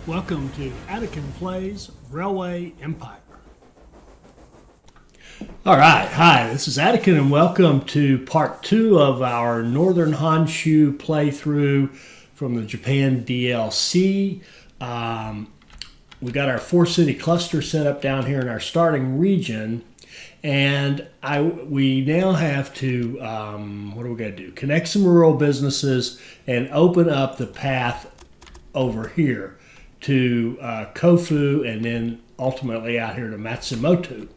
Welcome to Attican Plays Railway Empire. All right, hi, this is Attican and welcome to part 2 of our Northern Honshu playthrough from the Japan DLC. We got our 4-city cluster set up down here in our starting region, and we now have to, what are we going to do? Connect some rural businesses and open up the path over here to Kofu, and then ultimately out here to Matsumoto.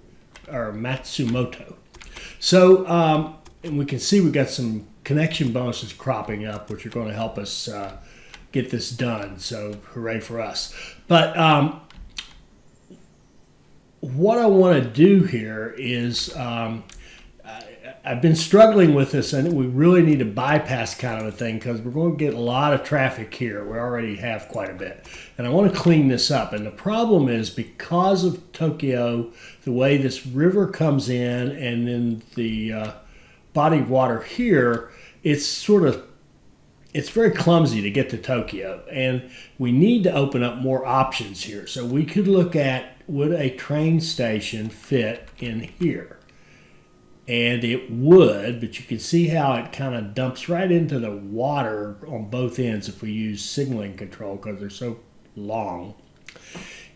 So, and we can see we've got some connection bonuses cropping up, which are going to help us get this done. So, hooray for us. But what I want to do here is I've been struggling with this, and we really need to bypass kind of a thing because we're going to get a lot of traffic here. We already have quite a bit. And I want to clean this up. And the problem is because of Tokyo, the way this river comes in and then the body of water here, it's very clumsy to get to Tokyo. And we need to open up more options here. So we could look at, would a train station fit in here? And it would, but you can see how it kind of dumps right into the water on both ends if we use signaling control because they're so long.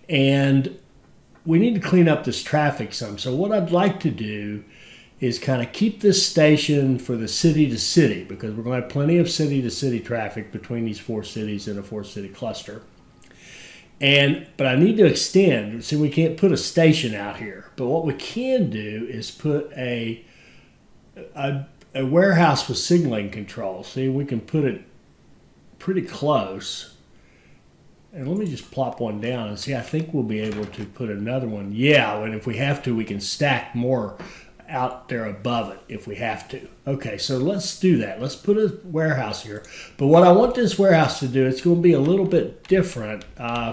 And we need to clean up this traffic some. So what I'd like to do is kind of keep this station for the city to city because we're going to have plenty of city to city traffic between these 4 cities in a 4-city cluster. But I need to extend. See, we can't put a station out here. But what we can do is put a warehouse with signaling control. See, we can put it pretty close. And let me just plop one down and see. I think we'll be able to put another one. Yeah, and if we have to, we can stack more out there above it if we have to. Okay, so let's do that. Let's put a warehouse here. But what I want this warehouse to do, it's going to be a little bit different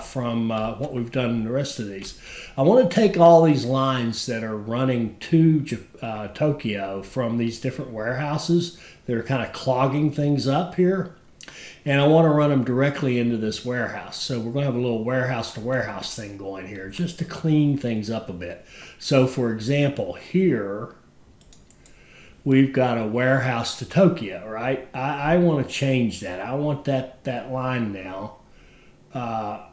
from what we've done in the rest of these. I want to take all these lines that are running to Tokyo from these different warehouses that are kind of clogging things up here. And I want to run them directly into this warehouse. So we're going to have a little warehouse to warehouse thing going here just to clean things up a bit. So for example, here we've got a warehouse to Tokyo, right? I want to change that. I want that line now. I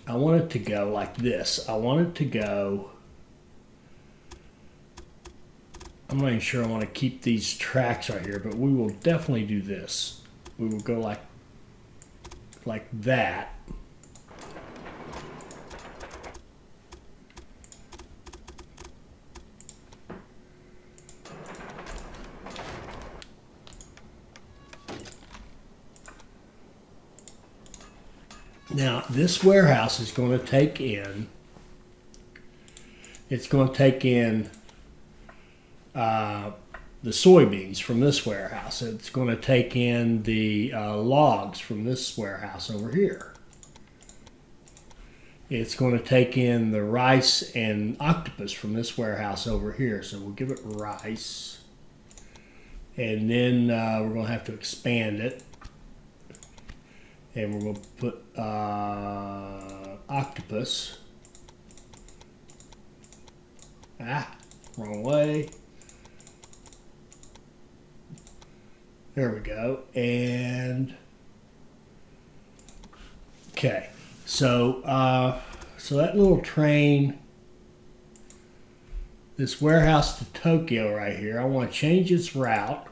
want it to go like this. I want it to go, I'm not even sure I want to keep these tracks right here, but we will definitely do this. We will go like that. Now, this warehouse is going to take in, it's going to take in the soybeans from this warehouse. It's going to take in the logs from this warehouse over here. It's going to take in the rice and octopus from this warehouse over here. So we'll give it rice. And then we're going to have to expand it. And we're going to put octopus. Wrong way. There we go. And okay, so that little train, this warehouse to Tokyo right here, I want to change its route,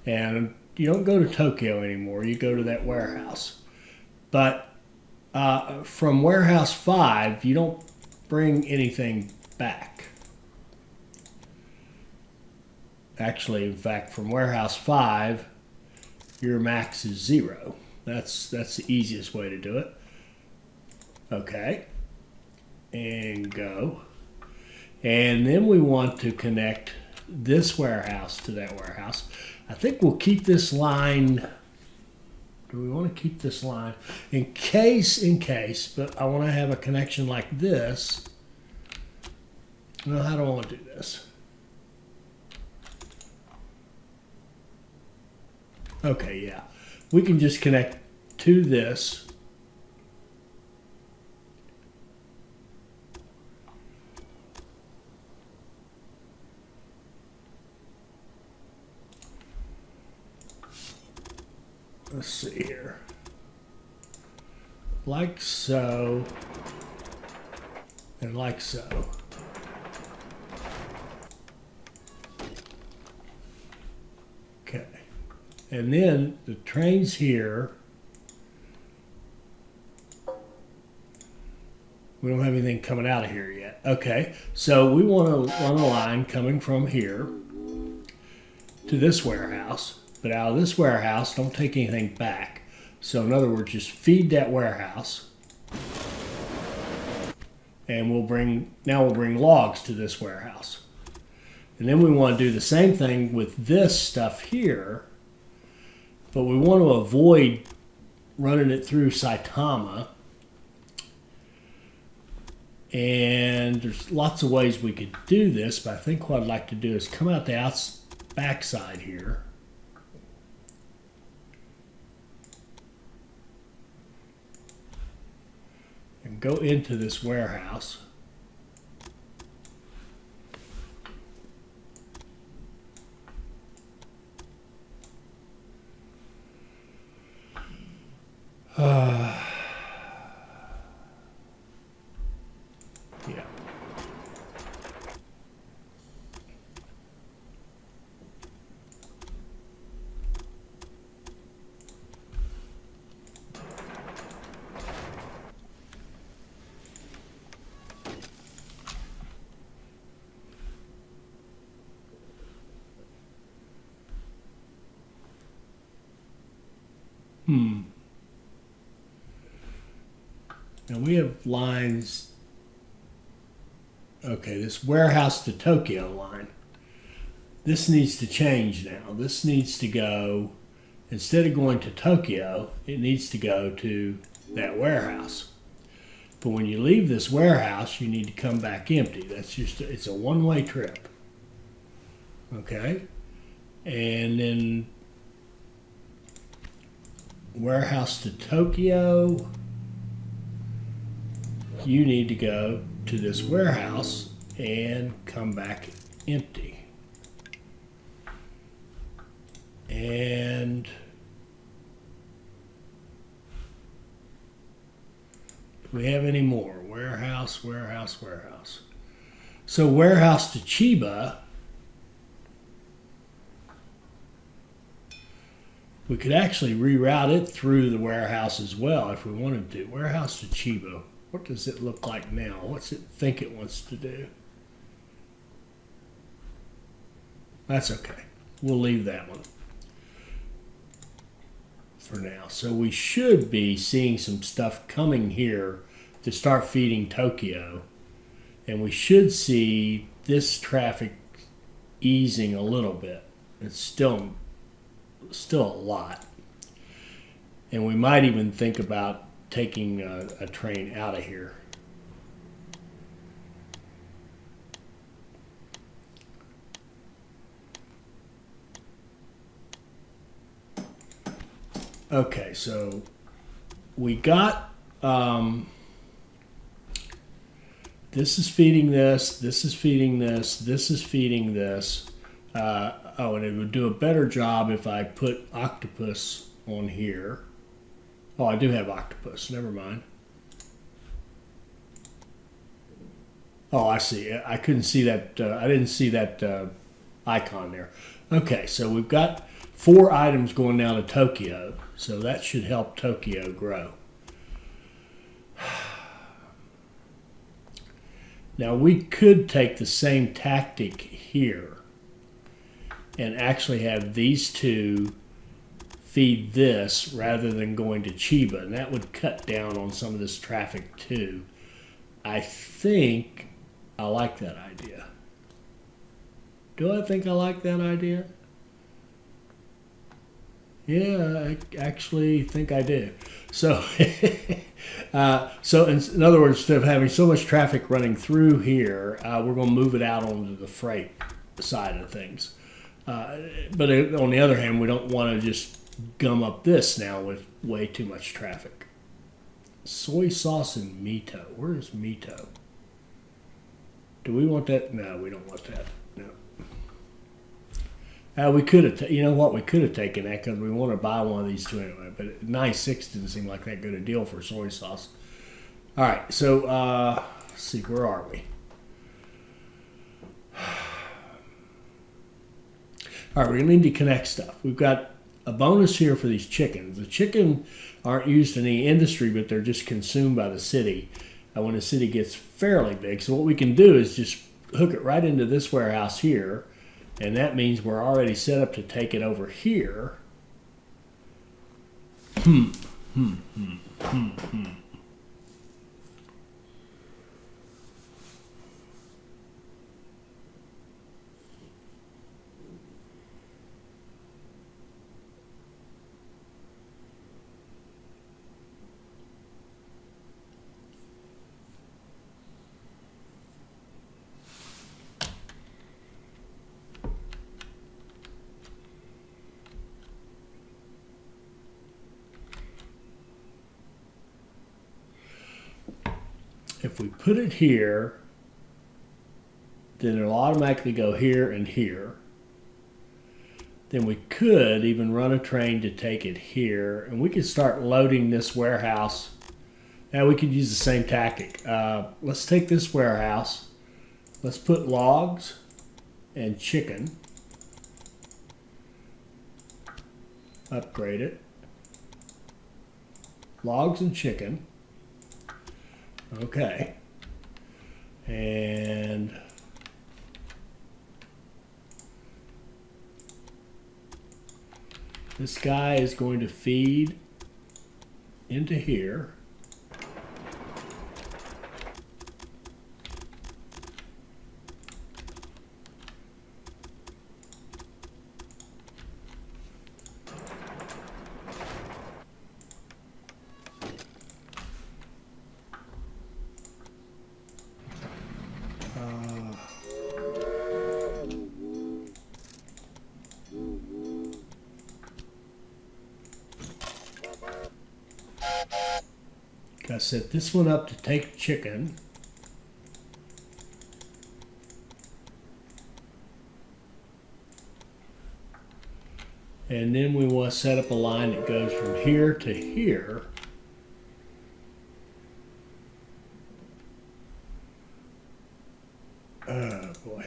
and you don't go to Tokyo anymore. You go to that warehouse, but from warehouse 5, you don't bring anything back. Actually, in fact, from warehouse 5. Your max is 0. That's the easiest way to do it. Okay. And go. And then we want to connect this warehouse to that warehouse. I think we'll keep this line. Do we want to keep this line? In case, but I want to have a connection like this. Well, how do I want to do this? Okay, yeah. We can just connect to this let's see here. Like so, and like so. Okay. And then the train's here. We don't have anything coming out of here yet. Okay, so we want to run a line coming from here to this warehouse, but out of this warehouse, don't take anything back. So in other words, just feed that warehouse, and we'll bring logs to this warehouse. And then we want to do the same thing with this stuff here, but we want to avoid running it through Saitama. And there's lots of ways we could do this, but I think what I'd like to do is come out the backside here. And go into this warehouse. Yeah. Now we have lines. Okay, this warehouse to Tokyo line. This needs to change now. This needs to go, instead of going to Tokyo, it needs to go to that warehouse. But when you leave this warehouse, you need to come back empty. That's just, it's a one-way trip. Okay? And then warehouse to Tokyo, you need to go to this warehouse and come back empty. And do we have any more? Warehouse, warehouse, warehouse. So warehouse to Chiba, we could actually reroute it through the warehouse as well if we wanted to. Warehouse to Chiba. What does it look like now? What's it think it wants to do? That's okay. We'll leave that one for now. So we should be seeing some stuff coming here to start feeding Tokyo. And we should see this traffic easing a little bit. It's still a lot. And we might even think about taking a train out of here. Okay, so we got this is feeding this, this is feeding this, this is feeding this. Oh, and it would do a better job if I put octopus on here. Oh, I do have octopus. Never mind. Oh, I see. I couldn't see that. I didn't see that icon there. Okay, so we've got 4 items going now to Tokyo. So that should help Tokyo grow. Now we could take the same tactic here and actually have these two feed this rather than going to Chiba, and that would cut down on some of this traffic too. I think I like that idea. Do I think I like that idea? Yeah, I actually think I do. So, so in other words, instead of having so much traffic running through here, we're going to move it out onto the freight side of things. But on the other hand, we don't want to just gum up this now with way too much traffic. Soy sauce and Mito. Where is Mito? Do we want that? No, we don't want that. No. We could have, you know what? We could have taken that because we want to buy one of these two anyway. But 96 didn't seem like that good a deal for soy sauce. All right, so let's see, where are we? All right, we're gonna need to connect stuff. We've got a bonus here for these chickens. The chicken aren't used in any industry, but they're just consumed by the city when the city gets fairly big. So what we can do is just hook it right into this warehouse here. And that means we're already set up to take it over here. If we put it here, then it'll automatically go here and here. Then we could even run a train to take it here, and we could start loading this warehouse. Now we could use the same tactic. Let's take this warehouse. Let's put logs and chicken. Upgrade it. Logs and chicken. Okay. And this guy is going to feed into here. I set this one up to take chicken. And then we want to set up a line that goes from here to here. Oh boy.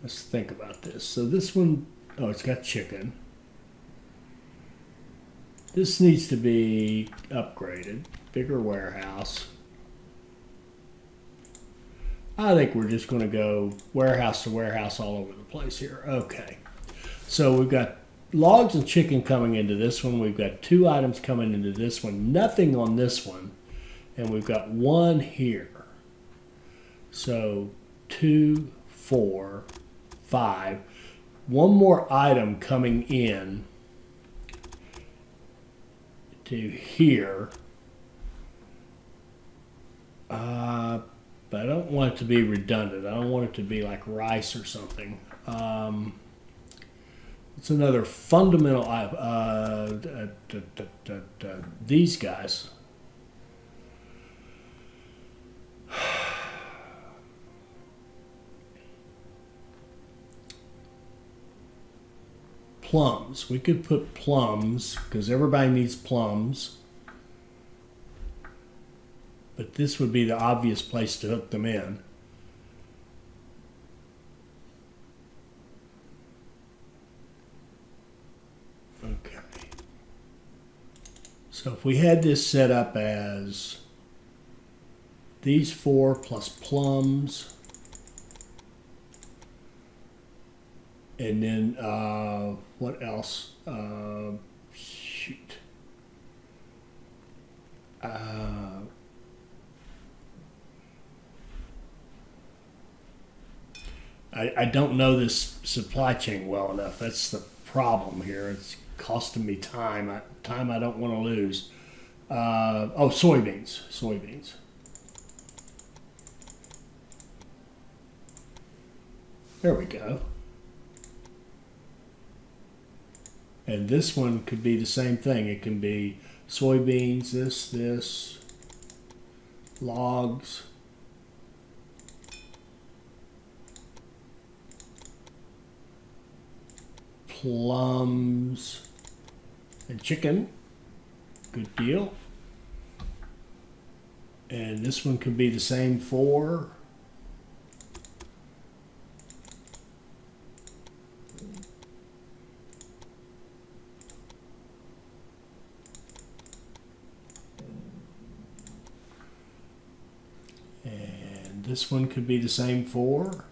Let's think about this. So this one, oh, it's got chicken. This needs to be upgraded. Bigger warehouse. I think we're just going to go warehouse to warehouse all over the place here. Okay. So we've got logs and chicken coming into this one. We've got 2 items coming into this one. Nothing on this one. And we've got 1 here. So 2, 4, 5. 1 more item coming in to here. But I don't want it to be redundant. I don't want it to be like rice or something. It's another fundamental, these guys. Plums. We could put plums because everybody needs plums. But this would be the obvious place to hook them in. Okay. So if we had this set up as these 4 plus plums, and then what else? Shoot. I don't know this supply chain well enough. That's the problem here. It's costing me time. Time I don't want to lose. Oh, soybeans. Soybeans. There we go. And this one could be the same thing. It can be soybeans, this, logs. plums and chicken. Good deal. And this one could be the same for this one could be the same for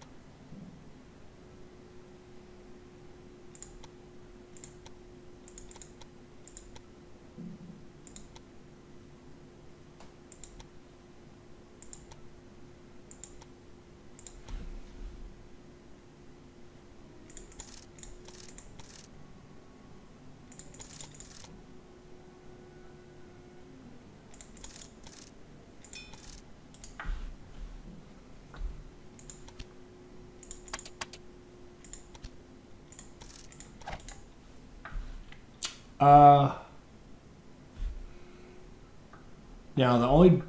now the only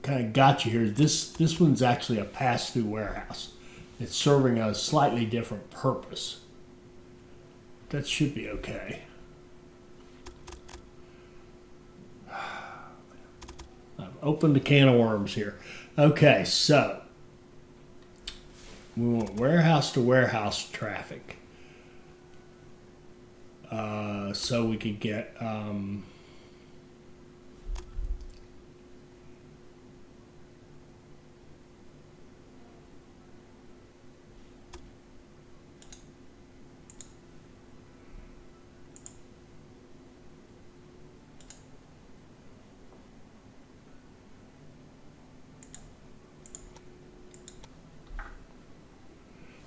kind of got you here. This one's actually a pass-through warehouse. It's serving a slightly different purpose. That should be okay. I've opened a can of worms here. Okay, so we want warehouse to warehouse traffic. So we could get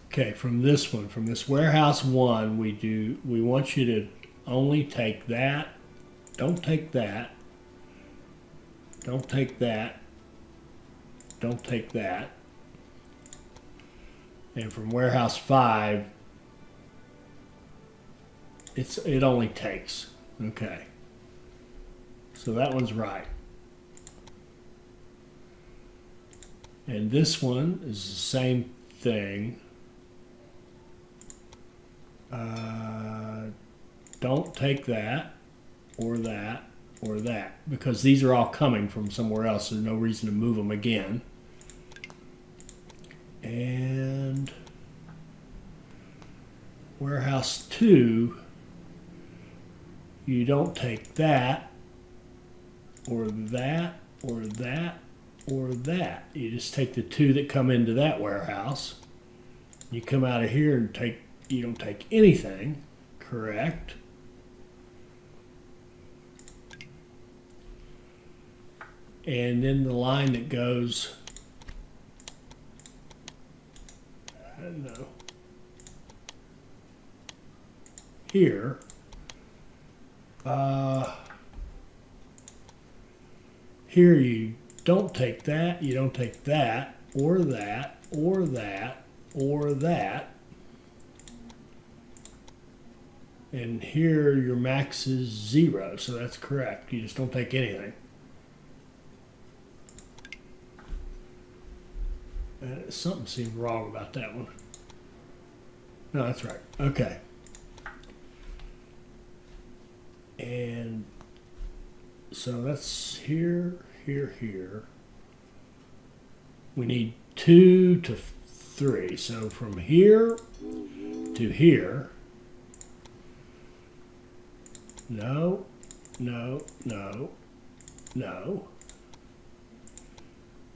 okay, from this one, from this warehouse one, we want you to only take that, don't take that, don't take that, don't take that. And from warehouse 5, it only takes. Okay. So that one's right. And this one is the same thing. Don't take that or that or that, because these are all coming from somewhere else. There's no reason to move them again. And warehouse 2, you don't take that or that or that or that. You just take the 2 that come into that warehouse. You come out of here and you don't take anything, correct? And then the line that goes, I don't know, here, here you don't take that, you don't take that, or that, or that, or that. And here your max is 0, so that's correct. You just don't take anything. Something seemed wrong about that one. No, that's right. Okay. And so that's here, here, here. We need 2 to 3. So from here to here. No, no, no, no.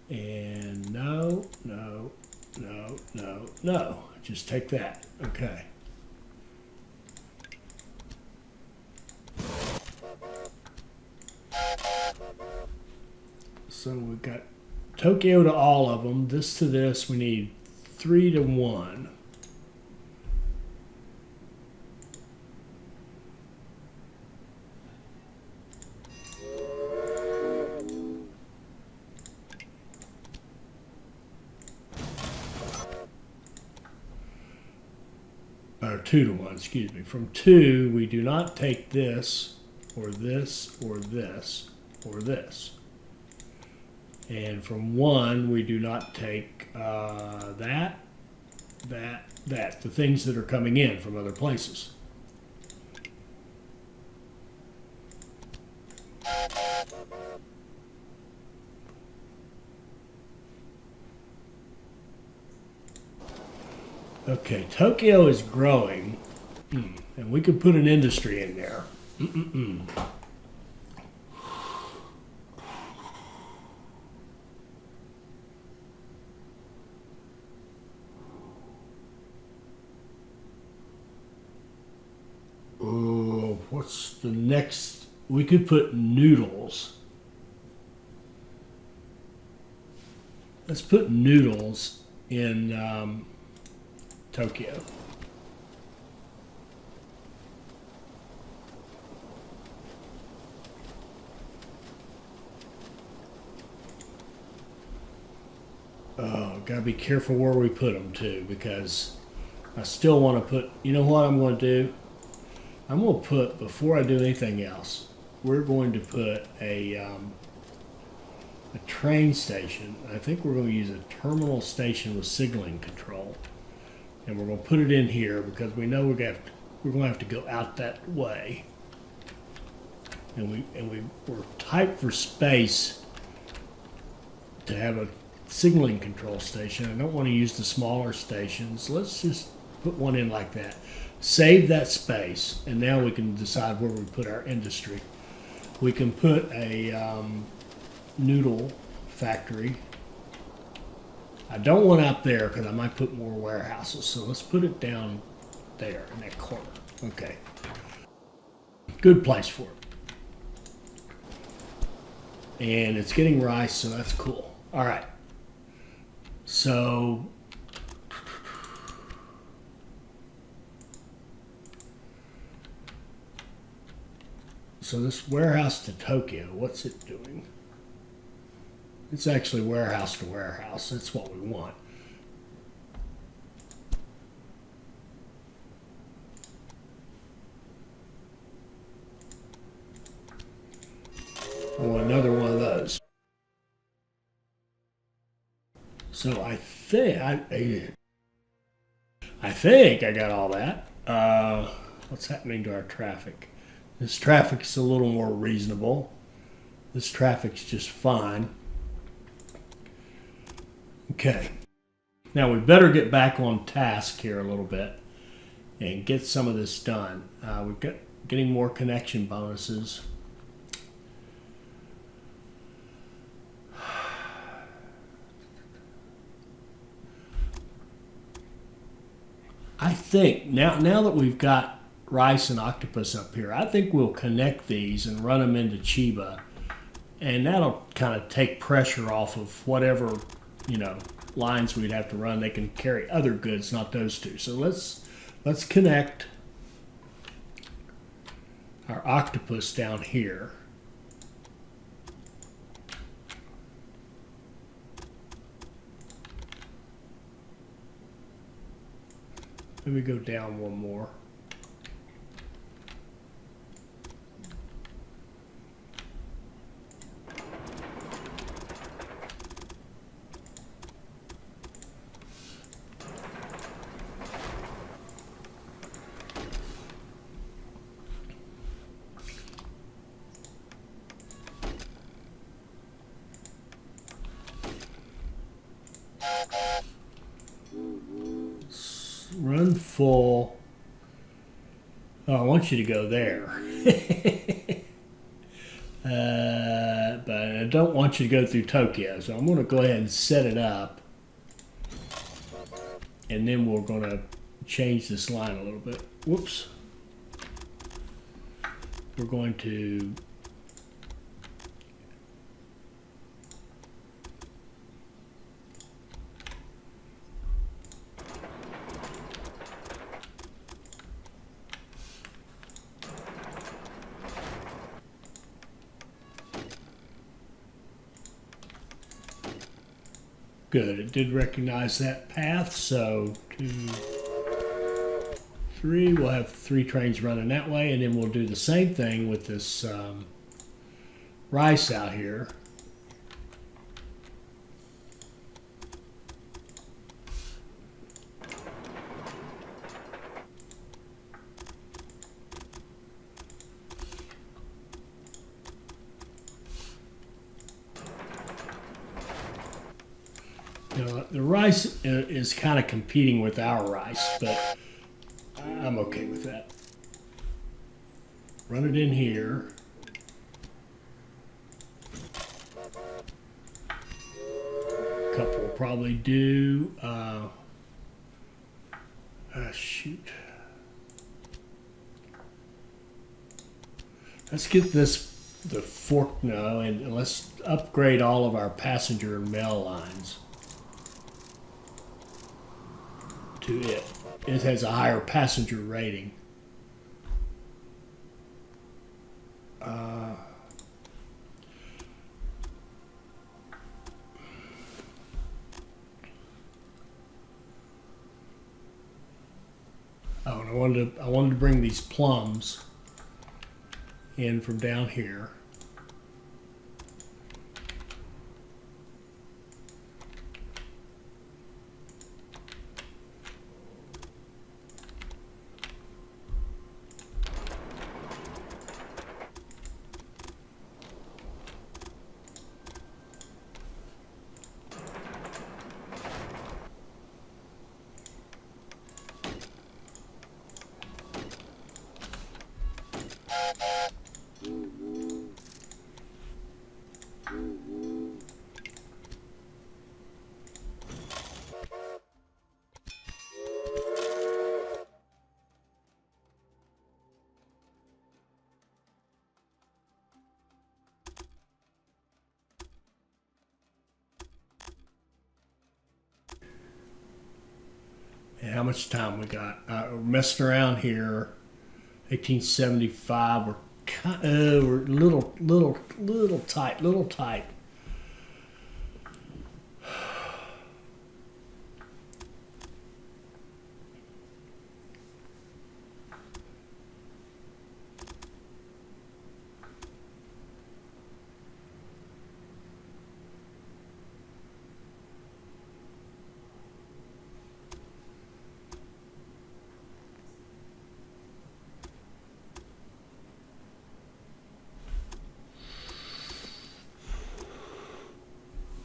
And no, no, no, no, no. Just take that. Okay. So we've got Tokyo to all of them. This to this. We need 3 to 1. Or 2 to 1, excuse me. From 2, we do not take this, or this, or this, or this. And from 1, we do not take that, that, the things that are coming in from other places. Okay, Tokyo is growing, and we could put an industry in there. Oh, what's the next? We could put noodles. Let's put noodles in Tokyo. Oh, gotta be careful where we put them too, because I still want to put, you know what I'm going to do? I'm going to put, before I do anything else, we're going to put a train station. I think we're going to use a terminal station with signaling control. And we're going to put it in here because we know we're going to have to go out that way. And we're tight for space to have a signaling control station. I don't want to use the smaller stations. Let's just put one in like that. Save that space, and now we can decide where we put our industry. We can put a noodle factory. I don't want out there because I might put more warehouses, so let's put it down there in that corner. Okay. Good place for it. And it's getting rice, so that's cool. All right. So this warehouse to Tokyo, what's it doing? It's actually warehouse to warehouse. That's what we want. I want another one of those. So I think I got all that. What's happening to our traffic? This traffic's a little more reasonable. This traffic's just fine. Okay. Now we better get back on task here a little bit and get some of this done. We've got getting more connection bonuses. I think now that we've got rice and octopus up here, I think we'll connect these and run them into Chiba, and that'll kind of take pressure off of whatever, lines we'd have to run. They can carry other goods, not those two. So let's connect our octopus down here. Let me go down one more. Run full. Oh, I want you to go there. But I don't want you to go through Tokyo. So I'm going to go ahead and set it up. And then we're going to change this line a little bit. Whoops. We're going to good. It did recognize that path, so 2, 3. We'll have 3 trains running that way, and then we'll do the same thing with this rice out here. The rice is kind of competing with our rice, but I'm okay with that. Run it in here. A couple will probably do. Shoot. Let's get the fork now, and let's upgrade all of our passenger and mail lines to it. It has a higher passenger rating. Oh, and I wanted to bring these plums in from down here. And how much time we got? We're messing around here. 1875. We're little tight.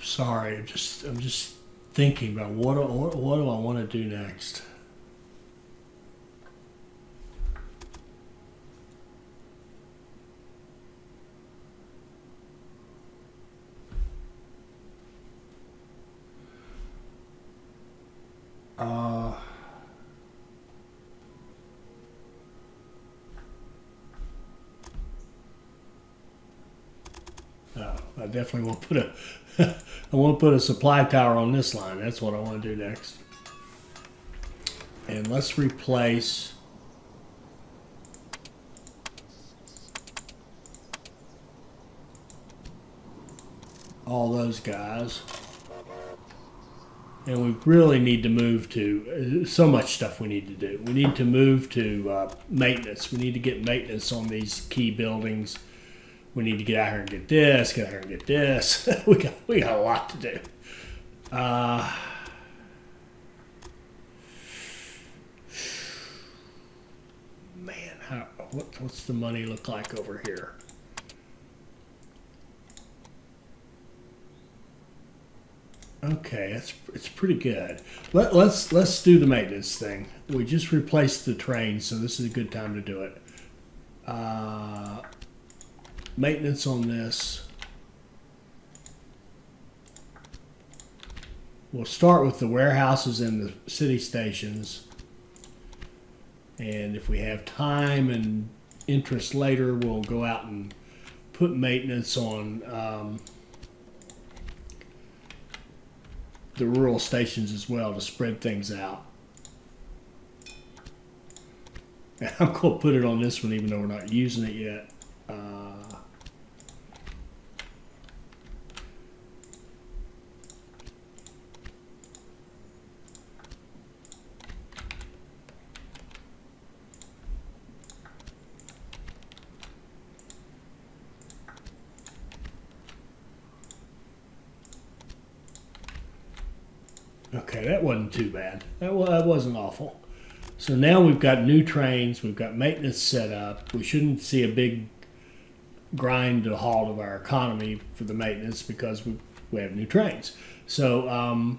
Sorry, I'm just thinking about what do I want to do next. No, I definitely won't put a I want to put a supply tower on this line. That's what I want to do next. And let's replace all those guys. And we really need to move to so much stuff we need to do. We need to move to maintenance. We need to get maintenance on these key buildings. We need to get out here and get this, get out here and get this. we got a lot to do. Man, what's the money look like over here? Okay, it's pretty good. Let's do the maintenance thing. We just replaced the train, so this is a good time to do it. Maintenance on this. We'll start with the warehouses and the city stations. And if we have time and interest later, we'll go out and put maintenance on the rural stations as well to spread things out. And I'm going to put it on this one even though we're not using it yet. Okay, that wasn't too bad. That wasn't awful. So now we've got new trains. We've got maintenance set up. We shouldn't see a big grind to halt of our economy for the maintenance because we have new trains. So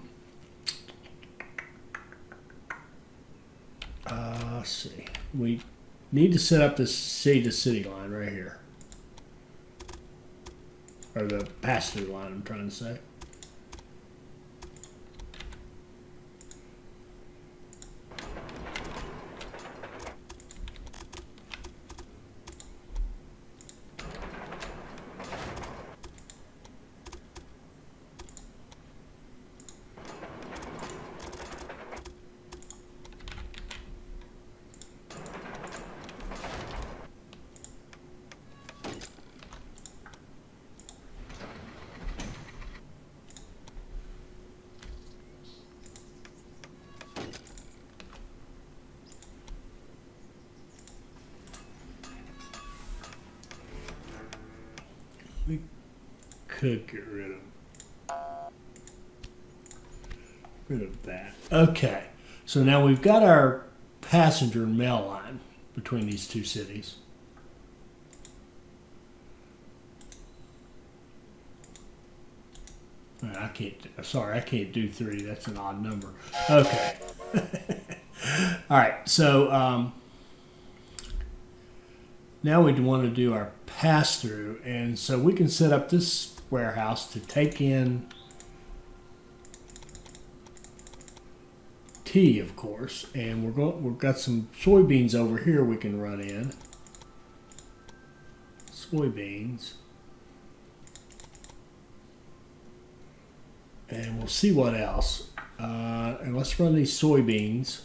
Let's see. We need to set up this city-to-city line right here. Or the pass-through line, I'm trying to say. We could get rid of that. Okay, so now we've got our passenger and mail line between these two cities. I can't. Sorry, I can't do 3. That's an odd number. Okay. All right. So now we want to do our pass through, and so we can set up this warehouse to take in tea, of course, and we've got some soybeans over here we can run in. Soybeans. And we'll see what else. And let's run these soybeans.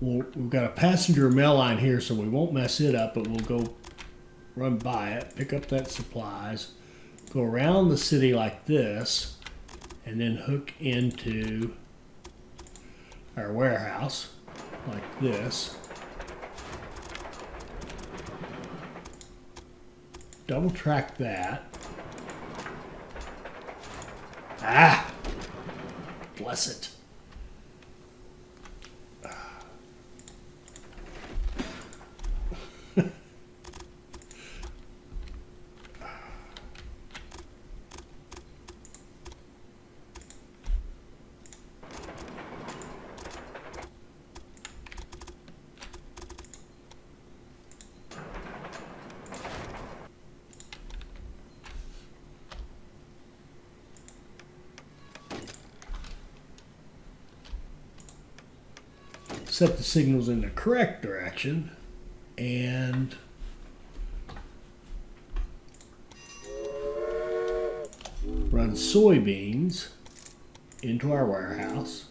We've got a passenger mail line here, so we won't mess it up, but we'll go run by it, pick up that supplies, go around the city like this, and then hook into our warehouse like this. Double track that. Ah! Bless it. Set the signals in the correct direction and run soybeans into our warehouse.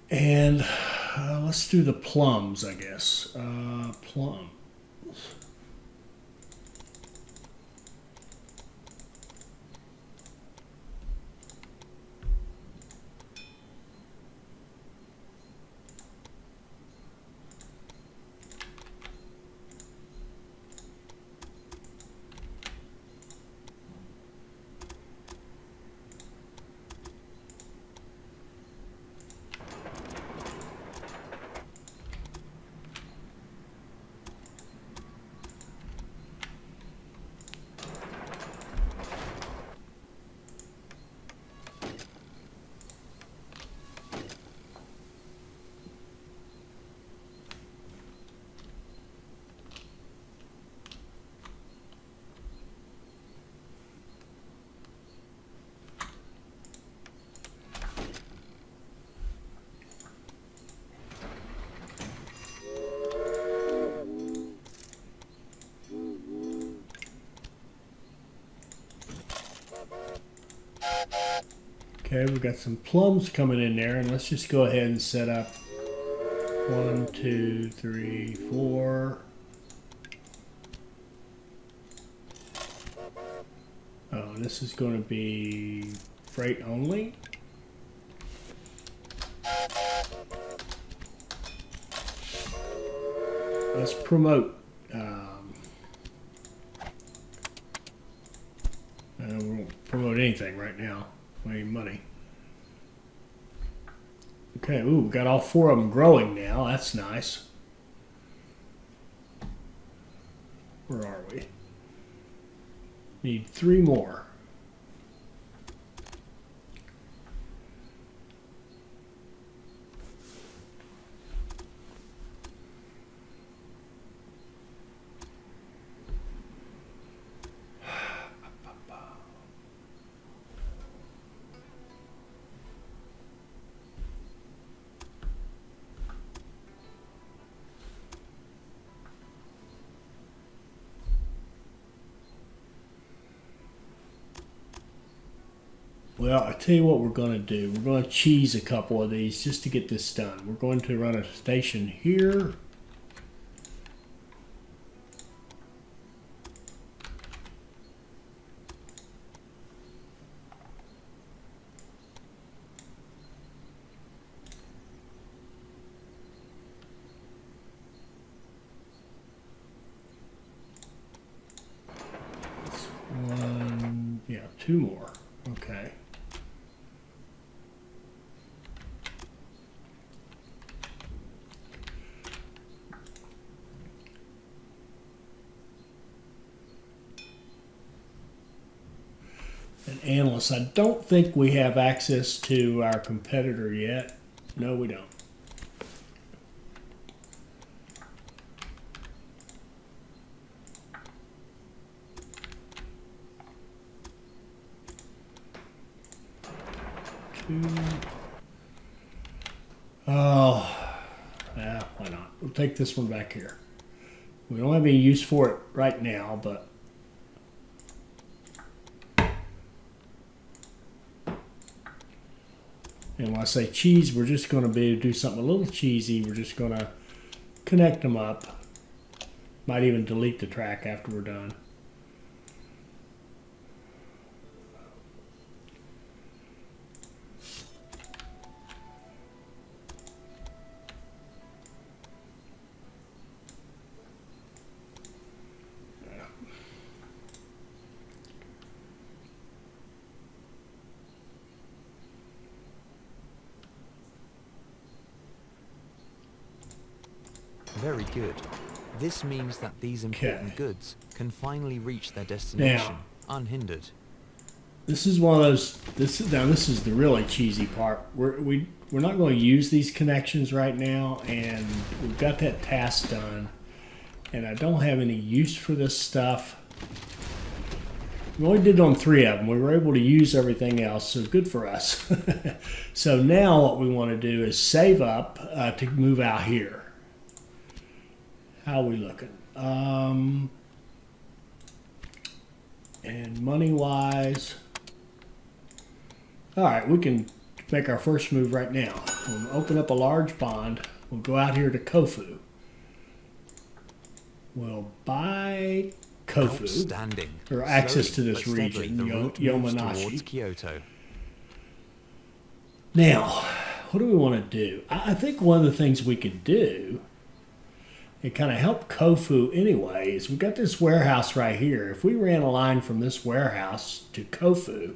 And let's do the plums, I guess. Plums. Okay, we've got some plums coming in there, and let's just go ahead and set up 1, 2, 3, 4. Oh, this is going to be freight only. Let's promote. We won't promote anything right now. Any money. Okay, ooh, we've got all 4 of them growing now. That's nice. Where are we? Need 3 more. Well, I tell you what we're going to do. We're going to cheese a couple of these just to get this done. We're going to run a station here. That's 1, yeah, 2 more. Okay. An analyst. I don't think we have access to our competitor yet. No, we don't. Oh, yeah, why not? We'll take this one back here. We don't have any use for it right now, but and when I say cheese, we're just going to do something a little cheesy. We're just going to connect them up. Might even delete the track after we're done. Very good. This means that these important goods can finally reach their destination unhindered. This is one of those. This is the really cheesy part. We're not going to use these connections right now, and we've got that task done. And I don't have any use for this stuff. We only did on 3 of them. We were able to use everything else, so good for us. So now what we want to do is save up to move out here. How are we looking? And money-wise, all right, we can make our first move right now. We'll open up a large bond. We'll go out here to Kofu. We'll buy Kofu. Outstanding. Or access to this region, Yamanashi. Kyoto. Now, what do we want to do? I think one of the things we could do, it kind of helped Kofu anyway, is we got this warehouse right here. If we ran a line from this warehouse to Kofu,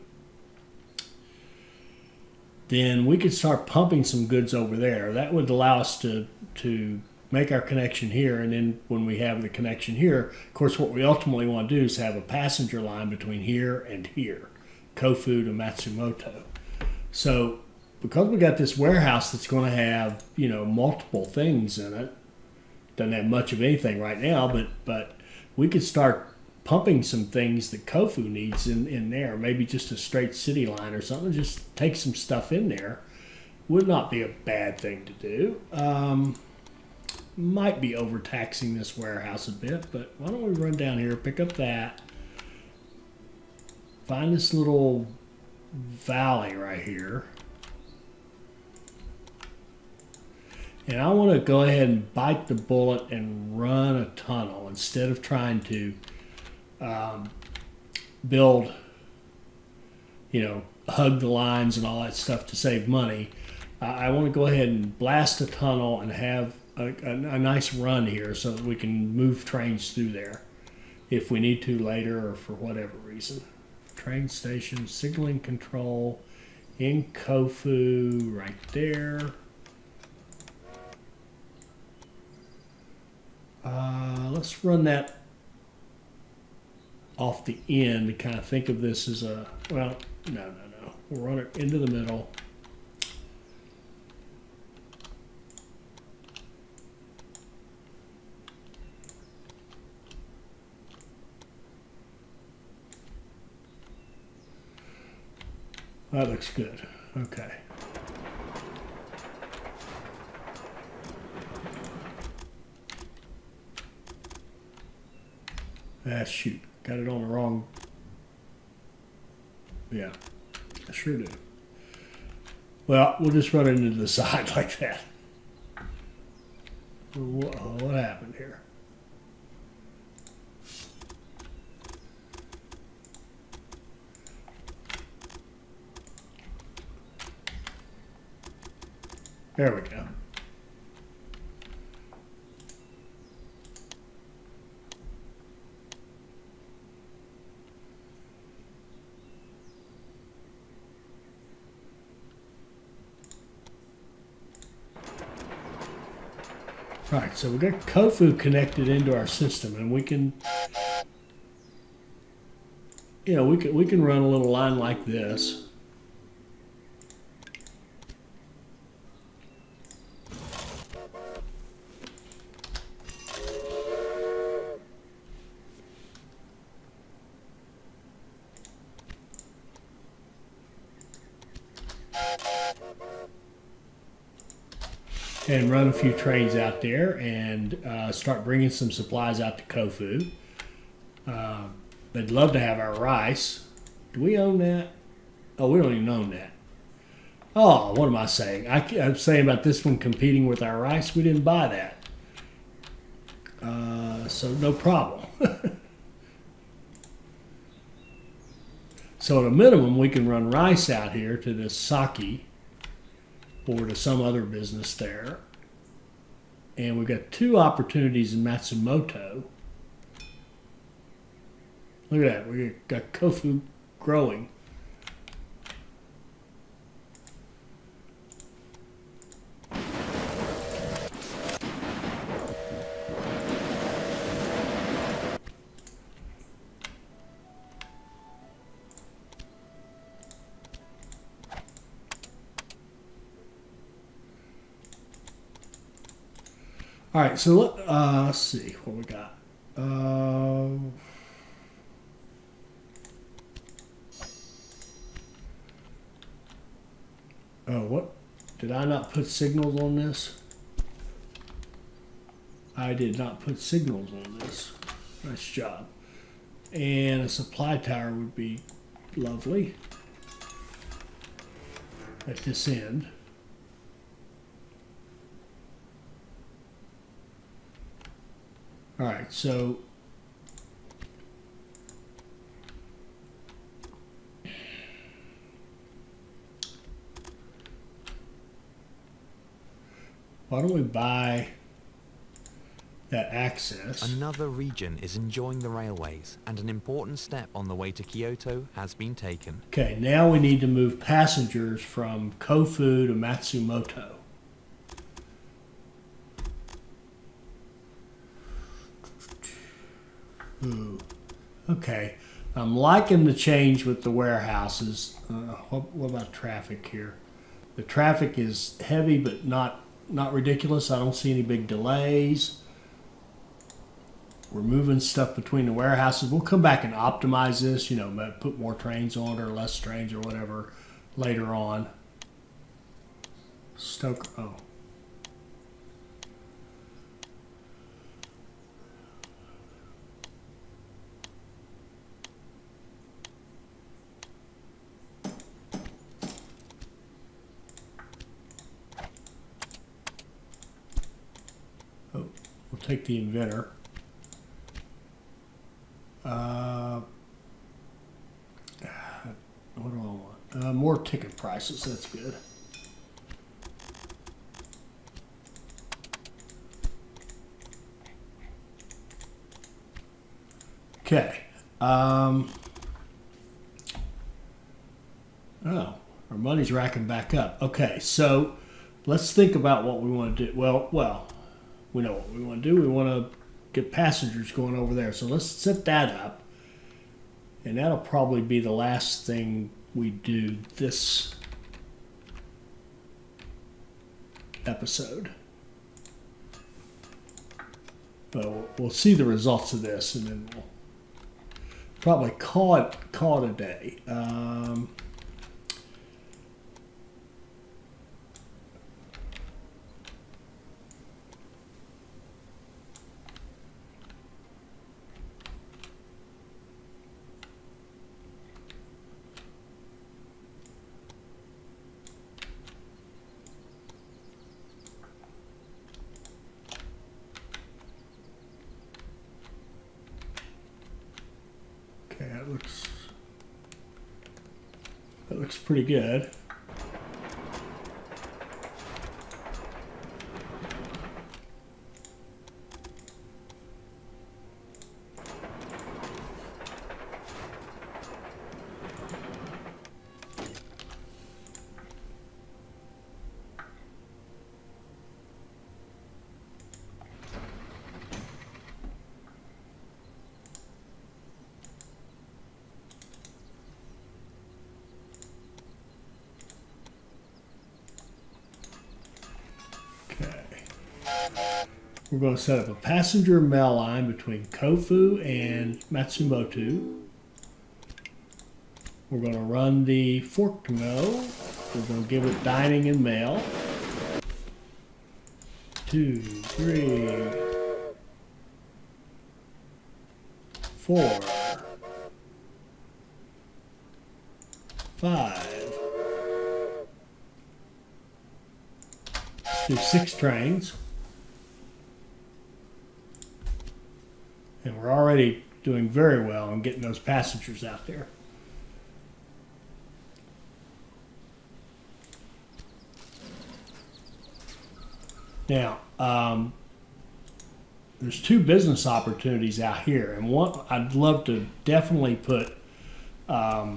then we could start pumping some goods over there. That would allow us to make our connection here, and then when we have the connection here, of course what we ultimately want to do is have a passenger line between here and here, Kofu to Matsumoto. So because we got this warehouse that's going to have, you know, multiple things in it, doesn't have much of anything right now, but we could start pumping some things that Kofu needs in there. Maybe just a straight city line or something. Just take some stuff in there. Would not be a bad thing to do. Might be overtaxing this warehouse a bit, but why don't we run down here, pick up that, find this little valley right here. And I want to go ahead and bite the bullet and run a tunnel instead of trying to build, you know, hug the lines and all that stuff to save money. I want to go ahead and blast a tunnel and have a nice run here so that we can move trains through there if we need to later or for whatever reason. Train station, signaling control in Kofu right there. Let's run that off the end to kind of think of this as a, well, no. We'll run it into the middle. That looks good. Okay. Ah, shoot. Got it on the wrong. Yeah, I sure do. Well, we'll just run it into the side like that. What happened here? There we go. All right, so we got Kofu connected into our system, and we can, you know, we can run a little line like this. And run a few trains out there and start bringing some supplies out to Kofu. They'd love to have our rice. Do we own that? Oh, we don't even own that. Oh, what am I saying? I'm saying about this one competing with our rice. We didn't buy that. So no problem. So at a minimum, we can run rice out here to this Saki or to some other business there. And we've got 2 opportunities in Matsumoto. Look at that. We got Kofu growing. All right, so let's see what we got. Oh, what? Did I not put signals on this? I did not put signals on this. Nice job. And a supply tower would be lovely at this end. All right, so why don't we buy that access? Another region is enjoying the railways, and an important step on the way to Kyoto has been taken. Okay, now we need to move passengers from Kofu to Matsumoto. Ooh. Okay, I'm liking the change with the warehouses. What about traffic here? The traffic is heavy, but not ridiculous. I don't see any big delays. We're moving stuff between the warehouses. We'll come back and optimize this, you know, put more trains on or less trains or whatever later on. Stoker, oh. We'll take the inventor. What do I want? More ticket prices. That's good. Okay. Oh, our money's racking back up. Okay, so let's think about what we want to do. Well, we know what we want to do. We want to get passengers going over there. So let's set that up. And that'll probably be the last thing we do this episode. But we'll see the results of this, and then we'll probably call it a day. Okay, that looks pretty good. We're going to set up a passenger mail line between Kofu and Matsumoto. We're going to run the fork mill. We're going to give it dining and mail. 2, 3, 4, 5. Let's do 6 trains. And we're already doing very well on getting those passengers out there. Now, there's 2 business opportunities out here, and one I'd love to definitely put what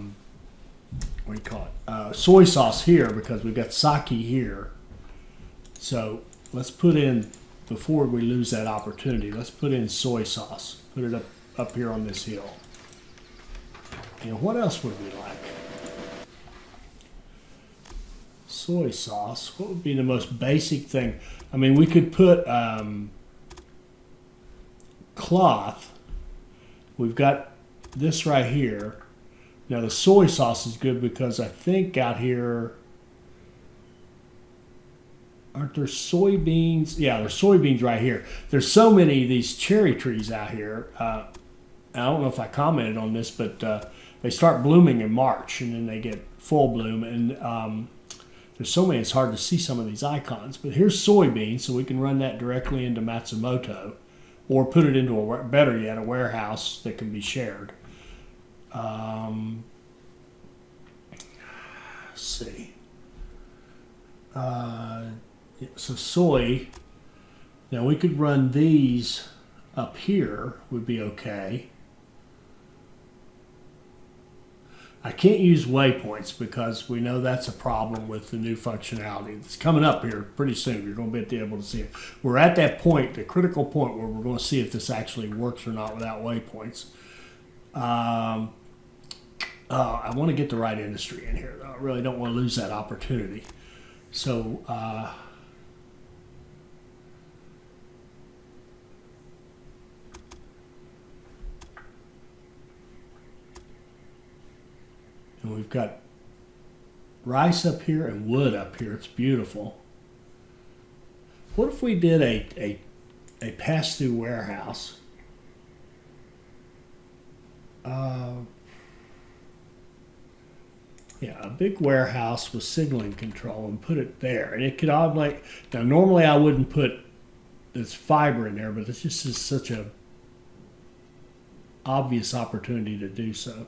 do you call it? Soy sauce here, because we've got sake here. So let's put in, before we lose that opportunity, let's put in soy sauce. Put it up here on this hill. And what else would we like? Soy sauce. What would be the most basic thing? I mean, we could put cloth. We've got this right here. Now the soy sauce is good because I think out here, aren't there soybeans? Yeah, there's soybeans right here. There's so many of these cherry trees out here. I don't know if I commented on this, but they start blooming in March, and then they get full bloom. And there's so many, it's hard to see some of these icons. But here's soybeans, so we can run that directly into Matsumoto, or put it into better yet, a warehouse that can be shared. Let's see. So soy, now we could run these up here, would be okay. I can't use waypoints because we know that's a problem with the new functionality. It's coming up here pretty soon. You're going to be able to see it. We're at that point, the critical point, where we're going to see if this actually works or not without waypoints. I want to get the right industry in here, though. I really don't want to lose that opportunity. So, and we've got rice up here and wood up here. It's beautiful. What if we did a pass-through warehouse? Yeah, a big warehouse with signaling control, and put it there. And it could operate. Now, normally I wouldn't put this fiber in there, but this just is such a obvious opportunity to do so.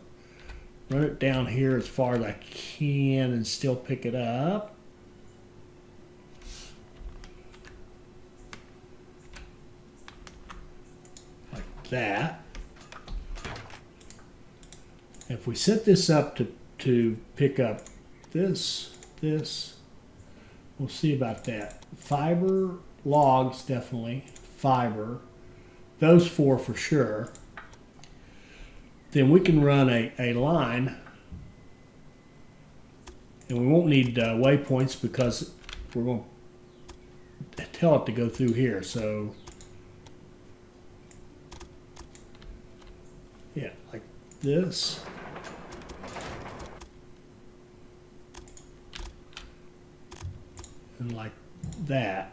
Run it down here as far as I can and still pick it up. Like that. If we set this up to pick up this, we'll see about that. Fiber, logs, definitely. Fiber. Those 4 for sure. then we can run a line, and we won't need waypoints because we're going to tell it to go through here. So yeah, like this. And like that.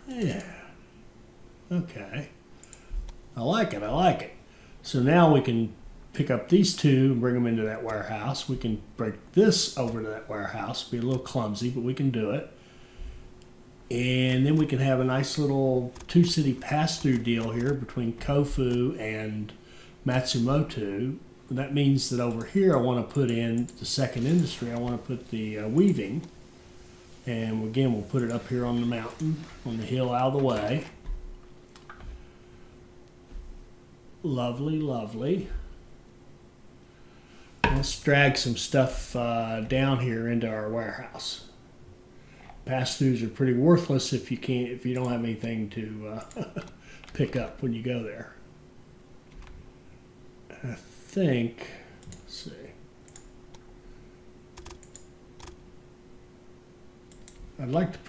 Yeah. Okay. I like it. So now we can pick up these two and bring them into that warehouse. We can break this over to that warehouse. Be a little clumsy, but we can do it. And then we can have a nice little two-city pass-through deal here between Kofu and Matsumoto. That means that over here I want to put in the second industry. I want to put the weaving. And again, we'll put it up here on the mountain, on the hill out of the way. Lovely, lovely. Let's drag some stuff down here into our warehouse. Pass-throughs are pretty worthless if you don't have anything to pick up when you go there. I think. Let's see. I'd like to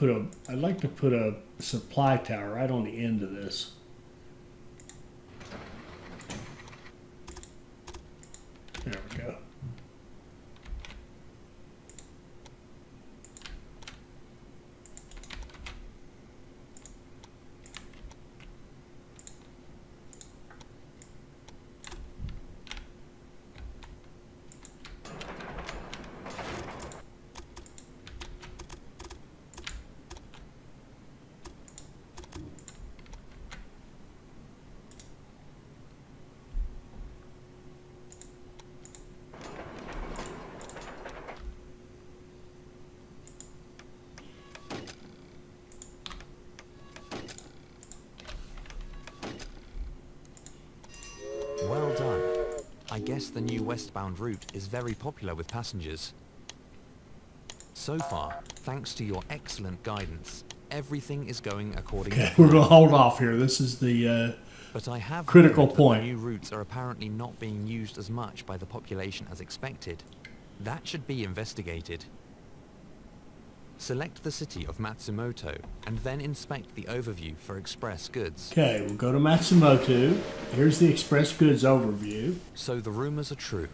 put a supply tower right on the end of this. There we go. Well done. I guess the new westbound route is very popular with passengers. So far, thanks to your excellent guidance, everything is going according to plan. We're going to hold off here. This is the But I have critical heard point. that the new routes are apparently not being used as much by the population as expected. That should be investigated. Select the city of Matsumoto and then inspect the overview for express goods. Okay, we'll go to Matsumoto. Here's the express goods overview. So the rumors are true.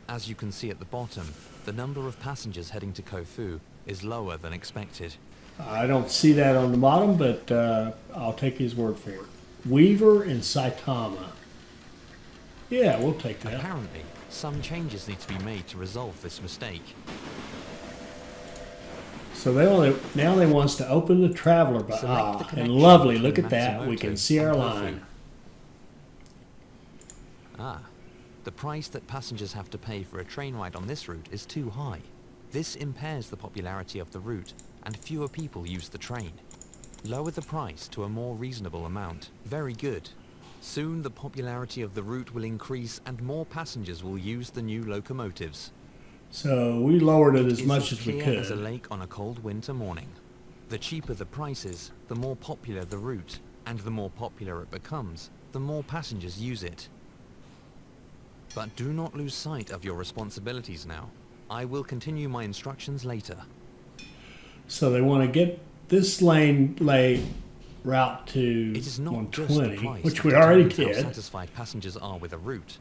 As you can see at the bottom, the number of passengers heading to Kofu is lower than expected. I don't see that on the bottom, but I'll take his word for it. Weaver and Saitama. Yeah, we'll take that. Apparently, some changes need to be made to resolve this mistake. So now they want us to open the traveler button. Select the And connection lovely, look between at that. We Matsumoto can see our and line. Kofu. The price that passengers have to pay for a train ride on this route is too high. This impairs the popularity of the route, and fewer people use the train. Lower the price to a more reasonable amount. Very good. Soon the popularity of the route will increase and more passengers will use the new locomotives. So we lowered it as much It's as we clear as a could. lake on a cold winter morning. The cheaper the prices, the more popular the route, and the more popular it becomes, the more passengers use it. But do not lose sight of your responsibilities now. I will continue my instructions later. So they want to get this lane route to It is not just the 120, price which that we already determines how did. satisfied passengers are with a route.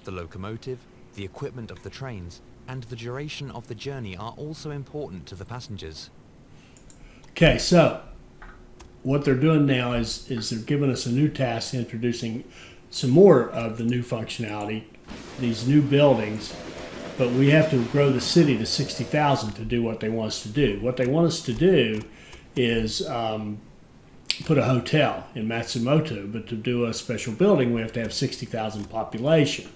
The locomotive, the equipment of the trains, and the duration of the journey are also important to the passengers. Okay, so what they're doing now is they're giving us a new task, introducing some more of the new functionality, these new buildings, but we have to grow the city to 60,000 to do what they want us to do. What they want us to do is put a hotel in Matsumoto, but to do a special building, we have to have 60,000 population.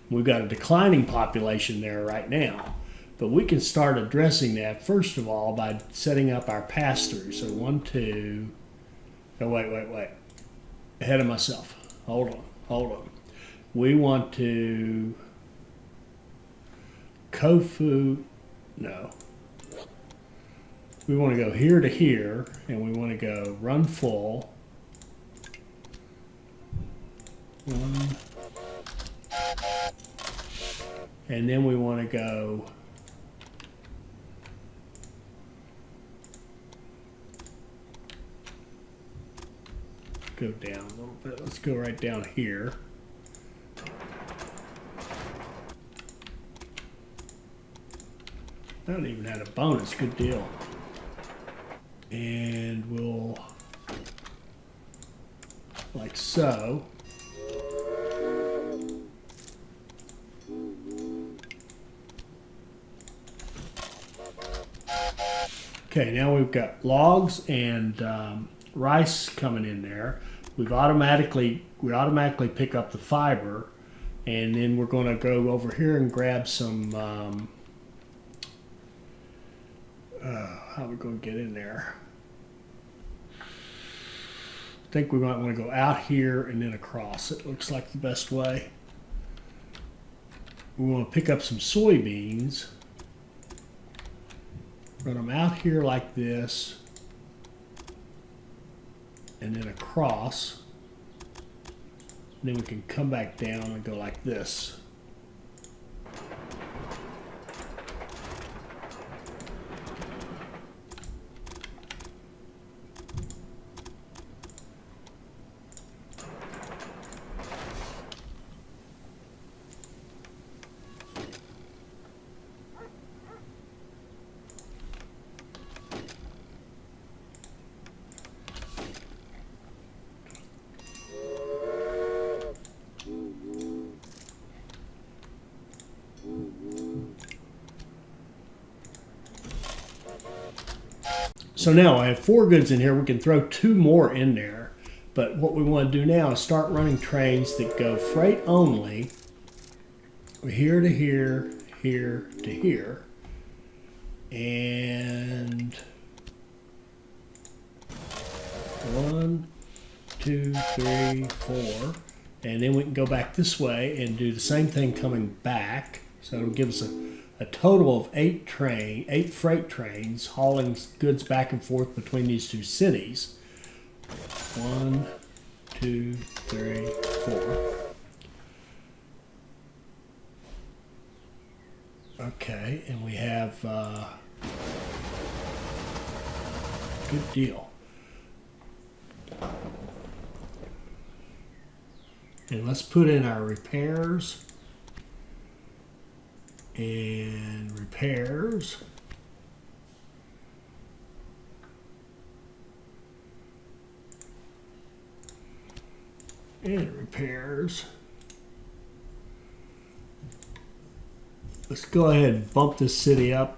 We've got a declining population there right now, but we can start addressing that first of all by setting up our pass-through. So 1, 2, oh, wait, ahead of myself. Hold on. We want to Kofu, no. We want to go here to here, and we want to go run full. 1. And then we want to go down a little bit. Let's go right down here. I don't even have a bonus. Good deal. And we'll, like so. Okay, now we've got logs and rice coming in there. We automatically pick up the fiber, and then we're going to go over here and grab some. How are we going to get in there? I think we might want to go out here and then across. It looks like the best way. We want to pick up some soybeans. Run them out here like this, and then across. And then we can come back down and go like this. So now I have 4 goods in here. We can throw 2 more in there. But what we want to do now is start running trains that go freight only. Here to here, here to here. And 1, 2, 3, 4. And then we can go back this way and do the same thing coming back. So it'll give us a total of 8 freight trains hauling goods back and forth between these 2 cities. 1, 2, 3, 4. Okay, and we have good deal. And let's put in our repairs. And repairs. And repairs. Let's go ahead and bump this city up,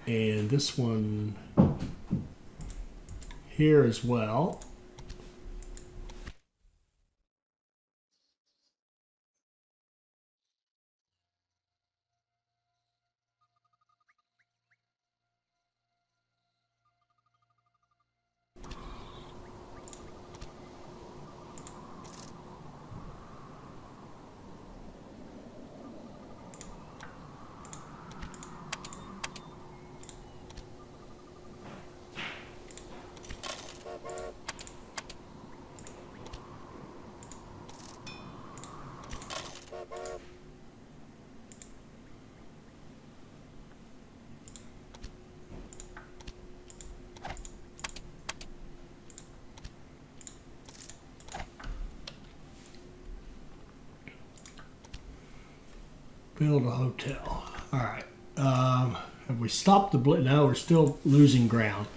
and this one here as well. Build a hotel. All right. Have we stopped the blitz? No, we're still losing ground.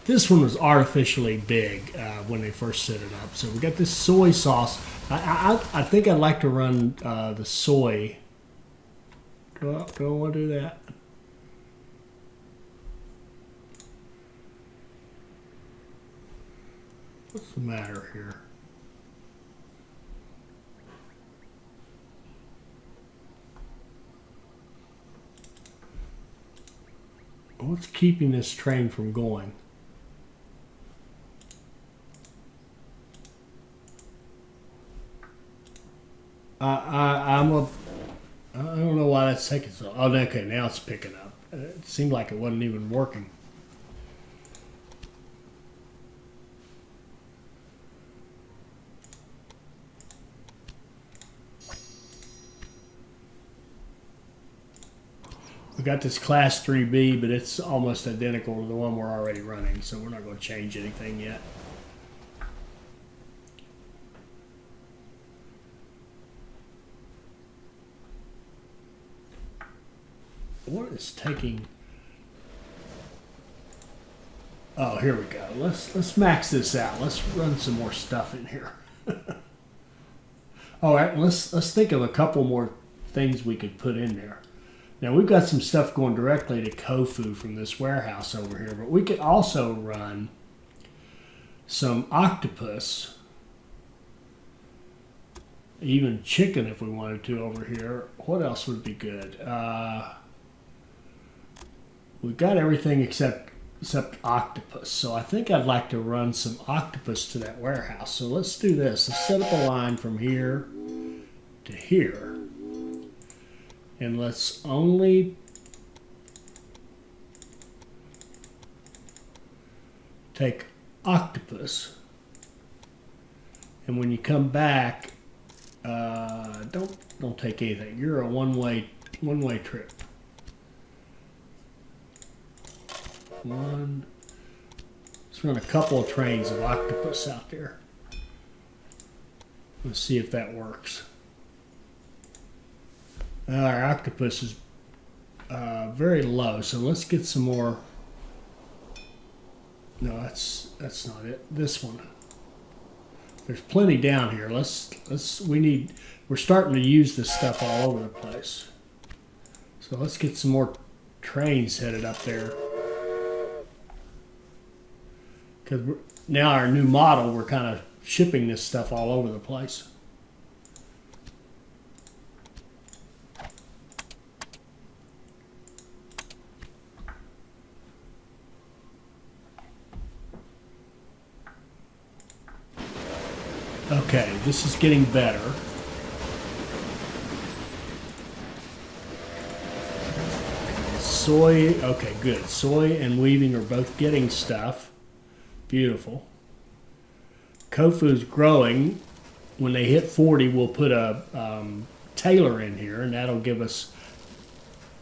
This one was artificially big when they first set it up. So we got this soy sauce. I think I'd like to run the soy. Do I want to do that? What's the matter here? What's keeping this train from going? I don't know why that's taking so. Oh, okay, now it's picking up. It seemed like it wasn't even working. We got this Class 3B, but it's almost identical to the one we're already running, so we're not going to change anything yet. What is taking? Oh, here we go. Let's max this out. Let's run some more stuff in here. All right, let's think of a couple more things we could put in there. Now we've got some stuff going directly to Kofu from this warehouse over here, but we could also run some octopus, even chicken if we wanted to over here. What else would be good? We've got everything except octopus, so I think I'd like to run some octopus to that warehouse. So let's do this. Let's set up a line from here to here. And let's only take octopus. And when you come back, don't take anything. You're a one-way trip. Let's run a couple of trains of octopus out there. Let's see if that works. Our octopus is very low, so let's get some more. No, that's not it. This one. There's plenty down here. We're starting to use this stuff all over the place. So let's get some more trains headed up there. Because now our new model, we're kind of shipping this stuff all over the place. Okay, this is getting better. Soy, okay, good. Soy and weaving are both getting stuff. Beautiful. Kofu's growing. When they hit 40, we'll put a tailor in here, and that'll give us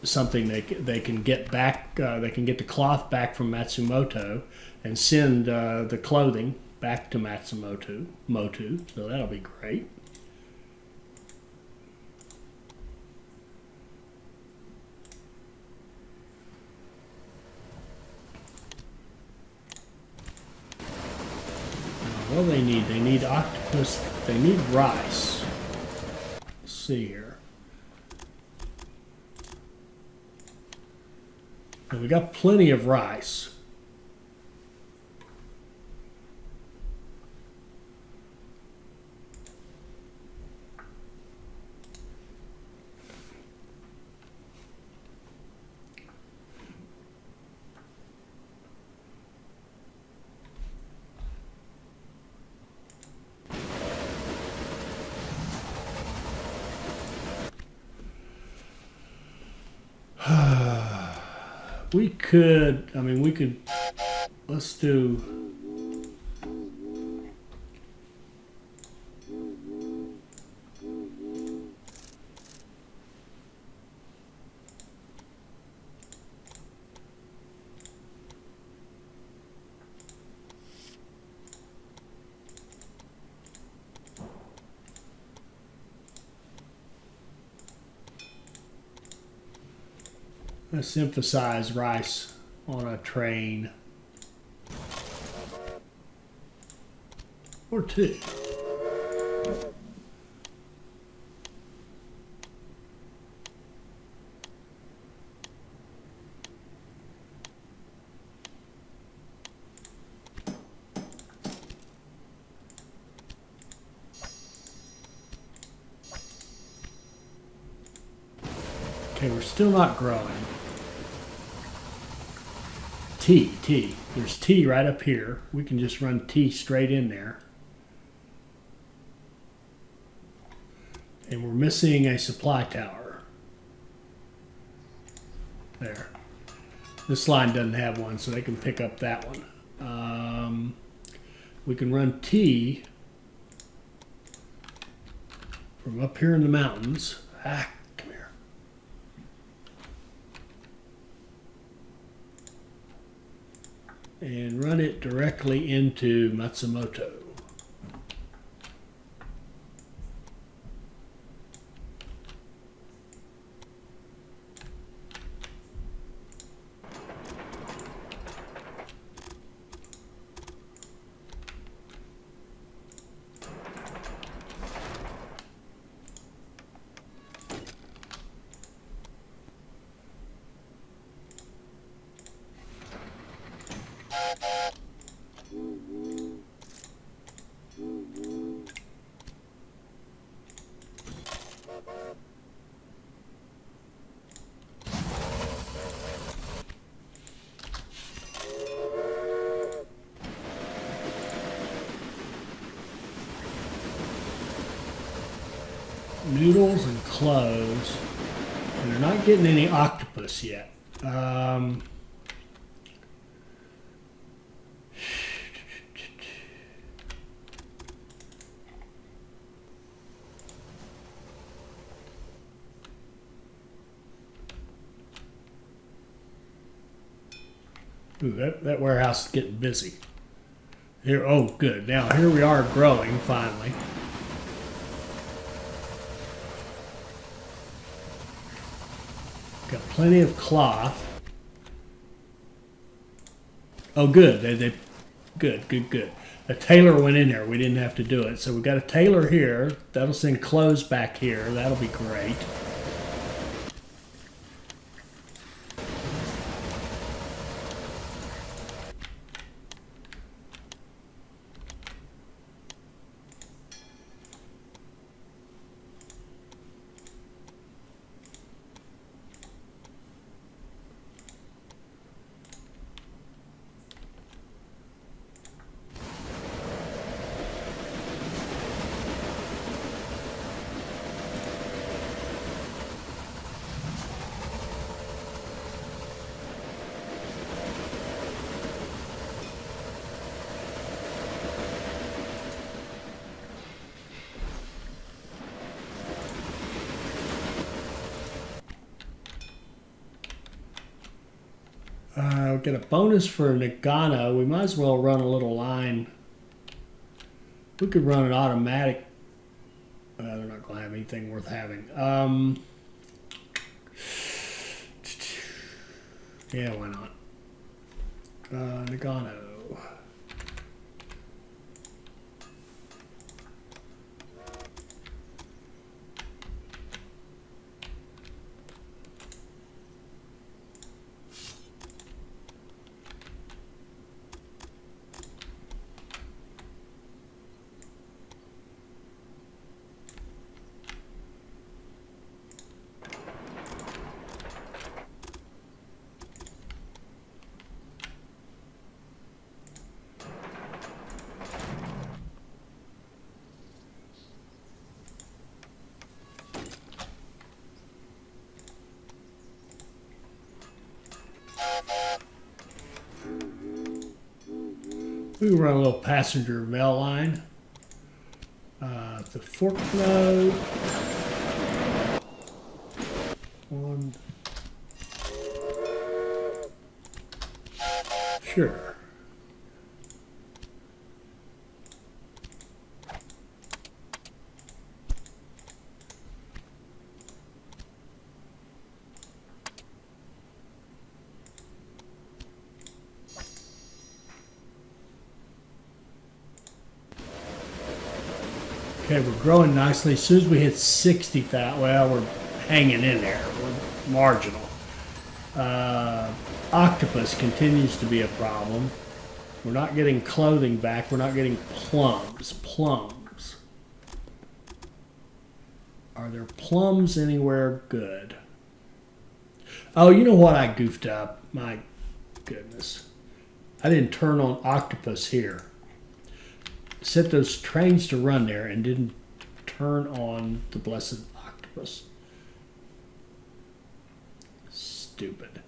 something they can get back. They can get the cloth back from Matsumoto and send the clothing back to Matsumoto, so that'll be great. What do they need? They need octopus, they need rice. Let's see here. And we got plenty of rice. We could, let's do, let's emphasize rice on a train. or two. Okay, we're still not growing. T. There's T right up here. We can just run T straight in there. And we're missing a supply tower. There. This line doesn't have one, so they can pick up that one. We can run T from up here in the mountains. Come here. And run it directly into Matsumoto. Noodles and clothes, and they're not getting any octopus yet. Ooh, that warehouse is getting busy. Here, oh, good. Now here we are growing finally. Got plenty of cloth. Oh, good. Good. A tailor went in there. We didn't have to do it. So we got a tailor here. That'll send clothes back here. That'll be great. We'll get a bonus for Nagano. We might as well run a little line. We could run an automatic. They're not going to have anything worth having. Yeah, why not? Nagano. We can run a little passenger mail line. The fork node. One. Sure. Okay, we're growing nicely. As soon as we hit 60,000, well, we're hanging in there. We're marginal. Octopus continues to be a problem. We're not getting clothing back. We're not getting plums. Plums. Are there plums anywhere good? Oh, you know what? I goofed up. My goodness. I didn't turn on octopus here. Set those trains to run there and didn't turn on the blessed octopus. Stupid.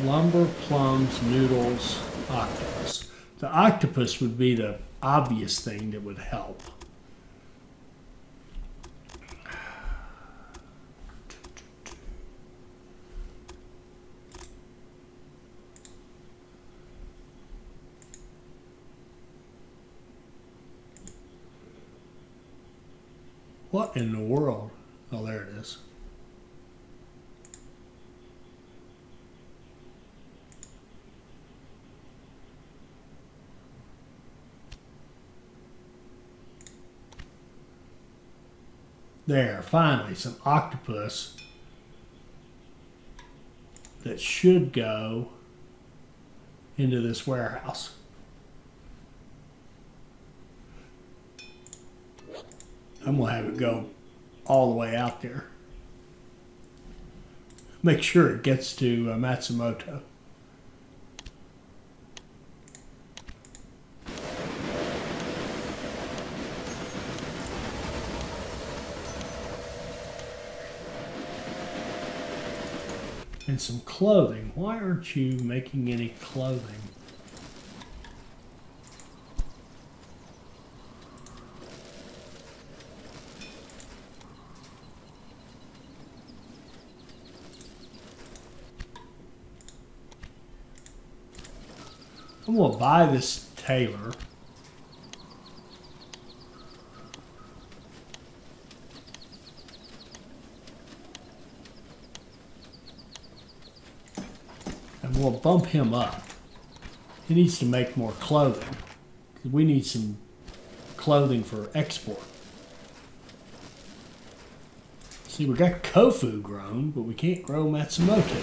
Lumber, plums, noodles, octopus. The octopus would be the obvious thing that would help. What in the world? Oh, there it is. There, finally, some octopus that should go into this warehouse. I'm going to have it go all the way out there. Make sure it gets to Matsumoto. And some clothing. Why aren't you making any clothing? I'm going to buy this tailor. And we'll bump him up. He needs to make more clothing. We need some clothing for export. See, we got Kofu grown, but we can't grow Matsumoto.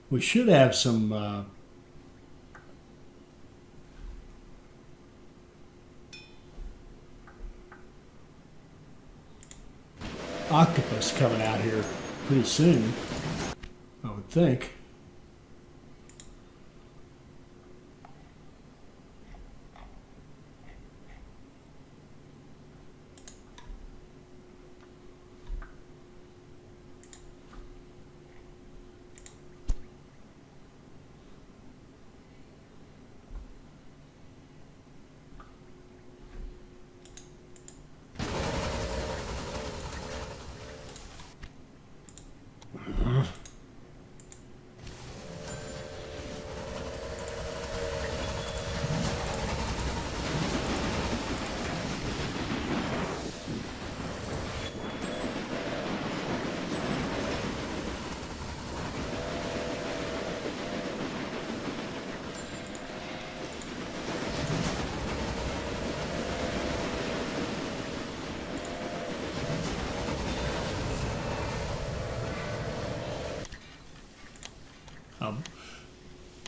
We should have some octopus coming out here pretty soon, I would think.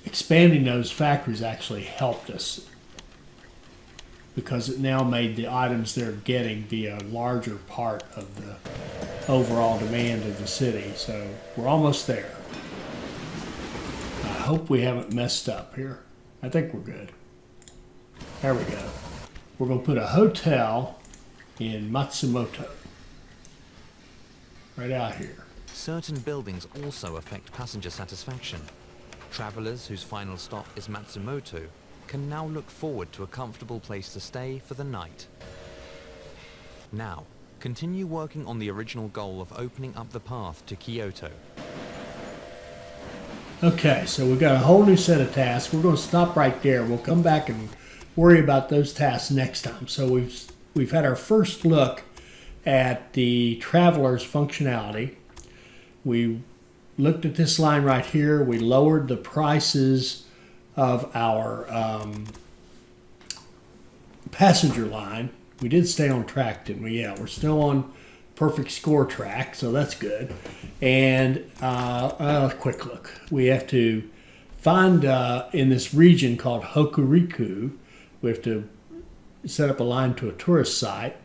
Expanding those factories actually helped us because it now made the items they're getting be a larger part of the overall demand of the city. So we're almost there. I hope we haven't messed up here. I think we're good. There we go. We're going to put a hotel in Matsumoto. Right out here. Certain buildings also affect passenger satisfaction. Travelers whose final stop is Matsumoto can now look forward to a comfortable place to stay for the night. Now, Continue working on the original goal of opening up the path to Kyoto. Okay, so we've got a whole new set of tasks. We're going to stop right there. We'll come back and worry about those tasks next time. So we've had our first look at the traveler's functionality. We looked at this line right here. We lowered the prices of our passenger line. We did stay on track, didn't we? Yeah, we're still on perfect score track, so that's good. And a quick look. We have to find in this region called Hokuriku, we have to set up a line to a tourist site.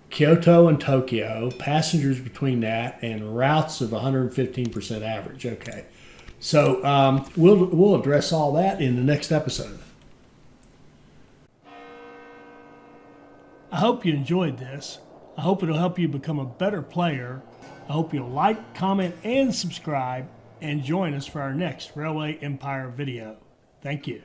Kyoto and Tokyo, passengers between that, and routes of 115% average. Okay, so we'll address all that in the next episode. I hope you enjoyed this. I hope it'll help you become a better player. I hope you'll like, comment, and subscribe, and join us for our next Railway Empire video. Thank you.